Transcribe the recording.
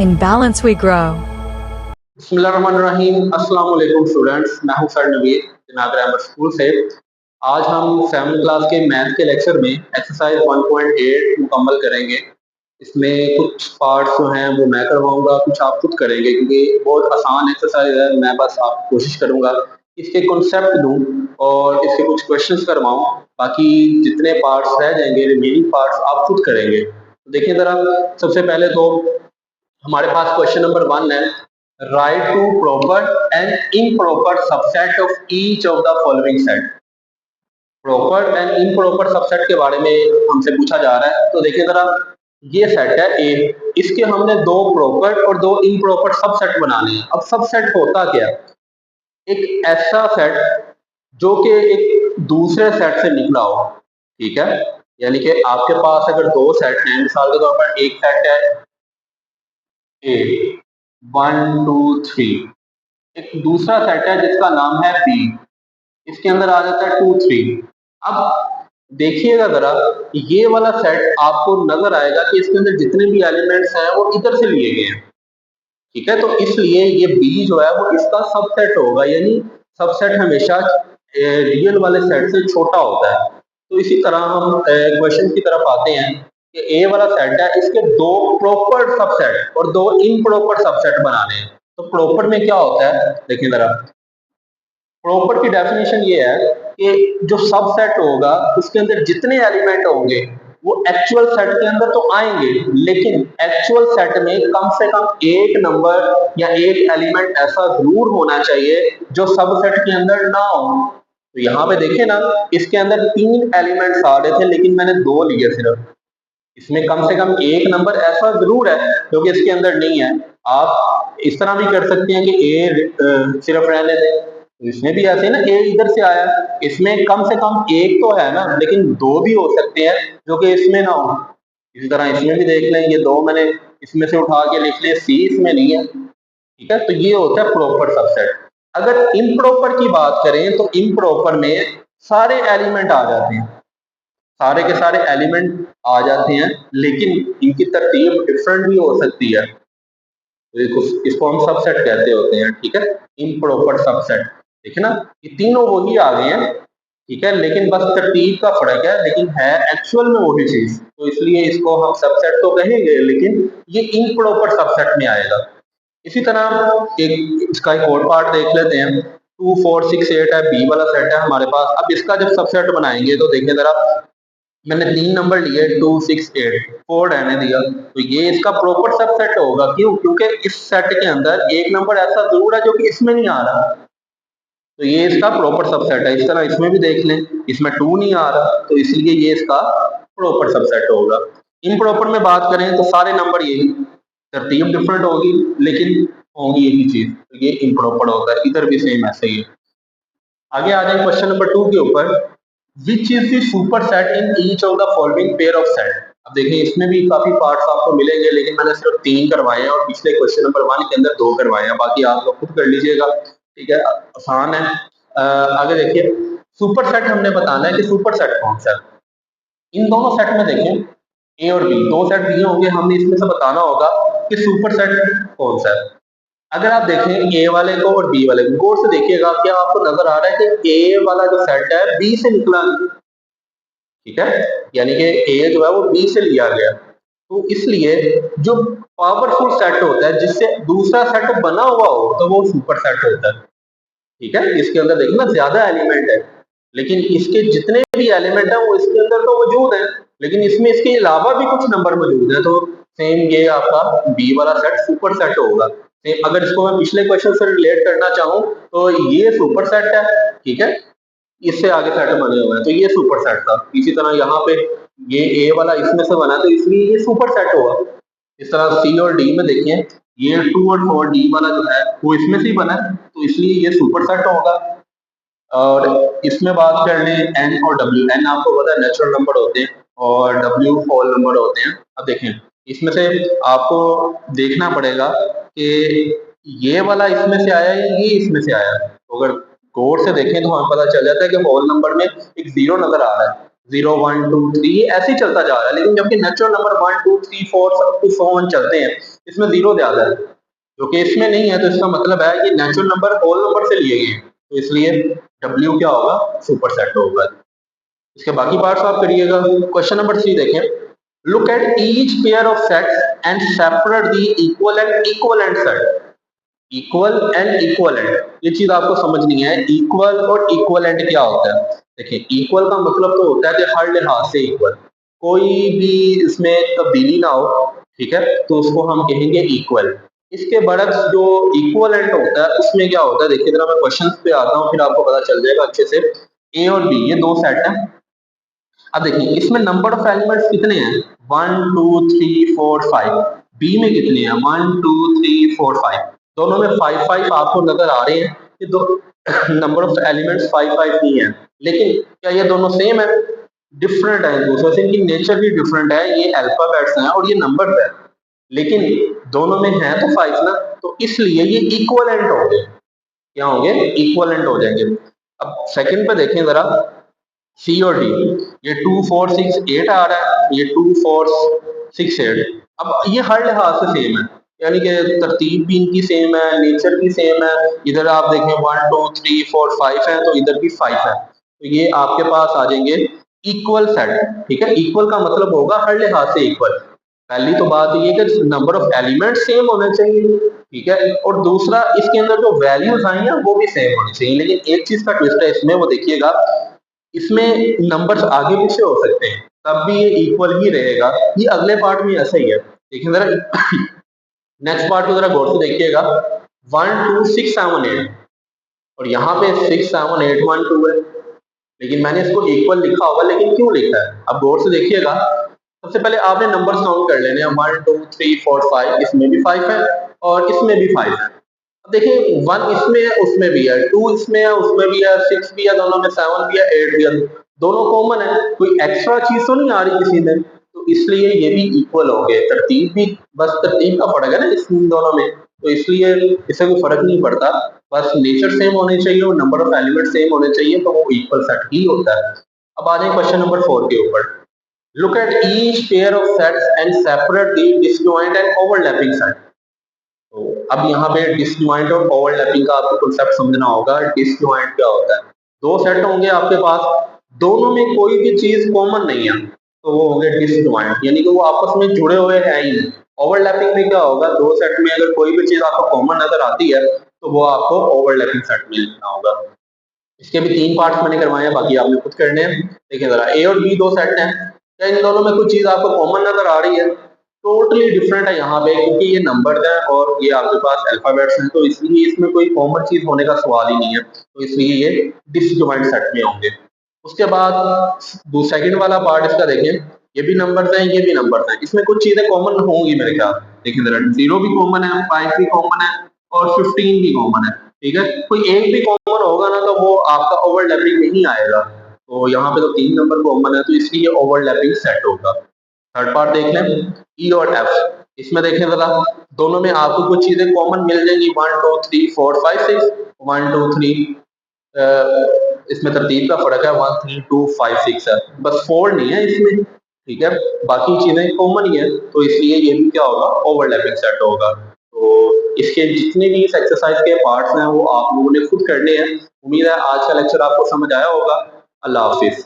In balance we grow. बिस्मिल्लाहिर्रहमानिर्रहीम। अस्सलाम वालेकुम स्टूडेंट्स, मैं हूं सर नवीर जनाब ग्रामर स्कूल से। आज हम 7th क्लास के मैथ के लेक्चर में एक्सरसाइज 1.8 मुकम्मल करेंगे। इसमें कुछ पार्ट्स जो हैं वो मैं करवाऊंगा, कुछ आप खुद करेंगे क्योंकि बहुत आसान एक्सरसाइज है। मैं बस आप कोशिश करूंगा इसके कॉन्सेप्ट दूं और इसके कुछ क्वेश्चंस करवाऊं। बाकी जितने पार्ट्स रह जाएंगे, रिमेनिंग पार्ट्स आप खुद करेंगे। तो देखिए ज़रा, सबसे पहले तो हमारे पास क्वेश्चन नंबर 1 है, right to proper and improper subset of each of the following set. Proper and improper subset के बारे में हमसे पूछा जा रहा है। तो देखिए जरा, ये सेट है ए, इसके हमने दो प्रॉपर और दो इम्प्रॉपर सबसेट बनाने हैं। अब सबसेट होता क्या है? एक ऐसा सेट जो कि एक दूसरे सेट से निकला हो, ठीक है। यानी कि आपके पास अगर दो सेट हैं, मिसाल के तौर पर एक सेट है ए 1 2 3, एक दूसरा सेट है जिसका नाम है बी, इसके अंदर आ जाता है 2 3। अब देखिएगा जरा, ये वाला सेट आपको नजर आएगा कि इसके अंदर जितने भी एलिमेंट्स हैं वो इधर से लिए गए हैं, ठीक है। तो इसलिए ये बी जो है वो इसका सबसेट होगा, यानी सबसेट हमेशा रियल वाले सेट से छोटा होता है। तो इसी तरह हम क्वेश्चन की तरफ आते हैं कि ए वाला सेट है, इसके दो प्रॉपर सबसेट और दो इम्प्रॉपर सबसेट बनाने हैं। तो प्रॉपर में क्या होता है, देखिए जरा, प्रॉपर की डेफिनेशन ये है कि जो सबसेट होगा उसके अंदर जितने एलिमेंट होंगे वो एक्चुअल सेट के अंदर तो आएंगे, लेकिन एक्चुअल सेट में कम से कम एक नंबर या एक एलिमेंट ऐसा जरूर होना चाहिए जो सबसेट के अंदर ना हो। तो यहाँ पे देखें ना, इसके अंदर 3 एलिमेंट्स आ रहे थे लेकिन मैंने 2 लिए सिर्फ। इसमें कम से कम एक नंबर ऐसा जरूर है जो कि इसके अंदर नहीं है। आप इस तरह भी कर सकते हैं कि ए सिर्फ रहने दें, तो इसमें भी ऐसे ना, ए इधर से आया, इसमें कम से कम एक तो है ना, लेकिन 2 भी हो सकते हैं जो कि इसमें ना हो। इसी तरह इसमें भी देख लें, ये 2 मैंने इसमें से उठा के लिख लिया, सी इसमें नहीं है, ठीक है। तो ये होता है प्रॉपर सबसेट। अगर इम्प्रॉपर की बात करें तो इम्प्रॉपर में सारे एलिमेंट आ जाते हैं, सारे के सारे एलिमेंट आ जाते हैं, लेकिन इनकी तरतीब डिफरेंट भी हो सकती है। तो इसको हम सबसेट कहते होते हैं, ठीक है, इम्प्रॉपर सबसेट। देखिए ना, ये तीनों वही आ गए हैं, ठीक है, लेकिन बस तरतीब का फर्क है, लेकिन है एक्चुअल में वही चीज। तो इसलिए इसको हम सबसेट तो कहेंगे, लेकिन ये इम्प्रॉपर सबसेट में आएगा। इसी तरह एक इसका एक और पार्ट देख लेते हैं। 2 4 6 8 है, बी वाला सेट है हमारे पास। अब इसका जब सबसेट बनाएंगे तो देखिए जरा, मैंने 3 नंबर लिए 2 6 8, 4 रहने दिया, तो ये इसका प्रॉपर सबसेट होगा। क्यों? क्योंकि इस सेट के अंदर एक नंबर ऐसा जरूर है जो कि इसमें नहीं आ रहा, तो ये इसका प्रॉपर सबसेट है। इस तरह इसमें भी देख लें, इसमें 2 नहीं आ रहा, तो इसलिए ये इसका प्रॉपर सबसेट होगा। इम्प्रॉपर में बात करें तो सारे नंबर यही, तरतीब डिफरेंट होगी लेकिन होंगी यही चीज, तो ये इम्प्रॉपर होगा। इधर भी सेम ऐसे ही है। आगे आ जाए क्वेश्चन नंबर 2 के ऊपर, which is the super set in each of the following pair of set. अब देखिए, इसमें भी काफी पार्ट्स आपको मिलेंगे, लेकिन मैंने सिर्फ 3 करवाए हैं और पिछले क्वेश्चन नंबर 1 के अंदर 2 करवाए हैं। बाकी आप लोग खुद कर लीजिएगा, ठीक है, आसान है। आगे देखिए, सुपर सेट हमने बताना है कि सुपर सेट कौन सा है। इन दोनों सेट में देखें, ए और बी दो सेट दिए होंगे, हमने इसमें से बताना होगा कि सुपर सेट कौन सा है। अगर आप देखें ए वाले को और बी वाले को, गौर से देखिएगा, क्या आपको नजर आ रहा है कि ए वाला जो सेट है बी से निकला, ठीक है, यानी कि ए जो है वो बी से लिया गया। तो इसलिए जो पावरफुल सेट होता है जिससे दूसरा सेट बना हुआ हो तो वो सुपर सेट होता है, ठीक है। इसके अंदर देखना ज्यादा एलिमेंट है, लेकिन इसके जितने भी एलिमेंट है वो इसके अंदर तो मौजूद है, लेकिन इसमें इसके अलावा भी कुछ नंबर मौजूद है। तो सेम ये आपका बी वाला सेट सुपर सेट होगा। सेम अगर इसको मैं पिछले क्वेश्चन से रिलेट करना चाहूँ तो ये सुपर सेट है, ठीक है, इससे आगे सेट बने हुए हैं तो ये सुपर सेट था। इसी तरह यहाँ पे ये ए वाला इसमें से बना तो इसलिए ये सुपर सेट होगा। इस तरह सी और डी में देखिए, ये 2 और 4 डी वाला जो है वो इसमें से ही बना है, तो इसलिए ये सुपर सेट होगा। और इसमें बात कर लें एन और डब्ल्यू, एन आपको पता है नेचुरल नंबर होते हैं और डब्ल्यू होल नंबर होते हैं। अब देखें, इसमें से आपको देखना पड़ेगा कि ये वाला इसमें से आया या ये इसमें से आया। तो अगर गौर से देखें तो हमें पता चल जाता है कि होल नंबर में एक 0 नजर आ रहा है, 0 1 2 3 ऐसे ही चलता जा रहा है, लेकिन जबकि नेचुरल नंबर 1 2 3 4 सब कुछ 1 चलते हैं, इसमें जीरो ज्यादा है, जो कि इसमें नहीं है। तो इसका मतलब है ये नेचुरल नंबर होल नंबर से लिए गए हैं, तो इसलिए W क्या होगा, सुपर सेट होगा। इसके बाकी पार्ट्स आप करिएगा। क्वेश्चन नंबर 3 देखें, look at each pair of sets and separate the equal and equivalent set. Equal and equivalent, ये चीज आपको समझनी है। इक्वल और इक्वलेंट क्या होता है? देखिए, इक्वल का मतलब तो होता है कि हर लिहाज से इक्वल, कोई भी इसमें तब्दीली ना हो, ठीक है, तो उसको हम कहेंगे इक्वल। इसके बरक्स जो इक्वलेंट होता है उसमें क्या होता है, देखिए जरा मैं क्वेश्चंस पे आता हूँ, फिर आपको पता चल जाएगा अच्छे से। ए और बी ये दो सेट हैं। अब देखिए इसमें नंबर ऑफ एलिमेंट्स कितने हैं, 1 2 3 4 5। बी में कितने हैं, 1 2 3 4 5। दोनों में 5 5 आपको नजर आ रहे हैं कि दो नंबर ऑफ एलिमेंट्स 5 5 ही है, लेकिन क्या ये दोनों सेम है? डिफरेंट है, दूसरे से इनकी नेचर भी डिफरेंट है। ये अल्फाबेट्स हैं और ये नंबर है, लेकिन दोनों में है तो 5 ना, तो इसलिए ये इक्वलेंट हो गए। क्या होंगे, इक्वलेंट हो जाएंगे। अब सेकंड पे देखें जरा, सी और डी, ये 2 4 6 8 आ रहा है, ये 2 4 6 8। अब ये हर लिहाज से सेम है, यानी कि तरतीब भी इनकी सेम है, नेचर भी सेम है। इधर आप देखें 1 2 3 4 5 है, तो इधर भी 5 है, तो ये आपके पास आ जाएंगे इक्वल सेट। ठीक है, इक्वल का मतलब होगा हर लिहाज से इक्वल। पहली तो बात ये कि नंबर ऑफ एलिमेंट सेम होने चाहिए, ठीक है, और दूसरा इसके अंदर जो वैल्यूज आई हैं वो भी सेम होनी चाहिए। लेकिन एक चीज का ट्विस्ट है इसमें, वो देखिएगा, इसमें नंबर्स आगे पीछे हो सकते हैं, तब भी ये इक्वल ही रहेगा। ये अगले पार्ट में ऐसा ही है, देखिए जरा नेक्स्ट पार्ट को जरा गौर से देखिएगा। 1 2 6 7 8, और यहाँ पे 6 7 8 1 2 है, लेकिन मैंने इसको इक्वल लिखा होगा, लेकिन क्यों लिखा है अब गौर से देखिएगा। सबसे पहले आपने नंबर्स काउंट कर लेने हैं, 1 2 3 4 5, इसमें भी 5 है और इसमें भी 5 है। अब देखिए 1 इसमें है उसमें भी है, 2 इसमें है उसमें भी है, 6 भी है दोनों में, 7 भी है 8 भी है, दोनों कॉमन है, कोई एक्स्ट्रा चीज तो नहीं आ रही किसी में, तो इसलिए ये भी इक्वल हो गए। तरतीब भी, बस तरतीब का फर्क है ना इन दोनों में, तो इसलिए इससे कोई फर्क नहीं पड़ता। बस नेचर सेम होने चाहिए और नंबर ऑफ एलिमेंट सेम होने चाहिए, तो वो इक्वल सेट ही होता है। अब आ जाए क्वेश्चन नंबर 4 के ऊपर। Look at each pair of sets and separate the disjoint and overlapping set. तो अब यहाँ पे डिसजॉइंट और ओवरलैपिंग का आपको कांसेप्ट समझना होगा। डिसजॉइंट क्या होता है, दो सेट होंगे आपके पास, दोनों में कोई भी चीज कॉमन नहीं है, तो वो होंगे डिसजॉइंट, यानी कि वो आपस में जुड़े हुए हैं ही नहीं। ओवरलैपिंग में क्या होगा, दो सेट में अगर कोई भी चीज आपको कॉमन नजर आती है, तो वो आपको ओवरलैपिंग सेट में लिखना होगा। इसके भी 3 पार्ट्स मैंने करवाए हैं, बाकी आपने खुद करने हैं। देखिए जरा, ए और बी दो सेट हैं, क्या इन दोनों में कुछ चीज आपको कॉमन नजर आ रही है? टोटली डिफरेंट है यहाँ पे, क्योंकि ये नंबर है और ये आपके पास अल्फाबेट्स हैं, तो इसलिए इसमें कोई कॉमन चीज होने का सवाल ही नहीं है, तो इसलिए ये डिसजॉइंट सेट में होंगे। उसके बाद सेकंड वाला पार्ट इसका देखें, ये भी नंबर्स हैं ये भी नंबर्स हैं, इसमें कुछ चीजें कॉमन होंगी मेरे ख्याल। देखिए जरा, 0 भी कॉमन है, 5 भी कॉमन है और 15 भी कॉमन है, ठीक है। कोई एक भी कॉमन होगा ना, तो वो आपका ओवरलैपिंग नहीं आएगा। तो यहाँ पे तो 3 नंबर कॉमन है, तो इसलिए ओवरलैपिंग सेट होगा। थर्ड पार्ट देख लें, ई और एफ। इसमें देखें जरा, दोनों में आपको कुछ चीजें कॉमन मिल जाएंगी, 1 2 3 4 5 6, 1 2 3, इसमें तरतीब का फर्क है, 1 3 2 5 6 है, बस 4 नहीं है इसमें, ठीक है, बाकी चीजें कॉमन ही है, तो इसलिए ये भी क्या होगा, ओवरलैपिंग सेट होगा। तो इसके जितने भी इस एक्सरसाइज के पार्ट्स हैं वो आप लोगों ने खुद करने हैं। उम्मीद है आज का लेक्चर आपको समझ आया होगा। अल्लाह हाफिज।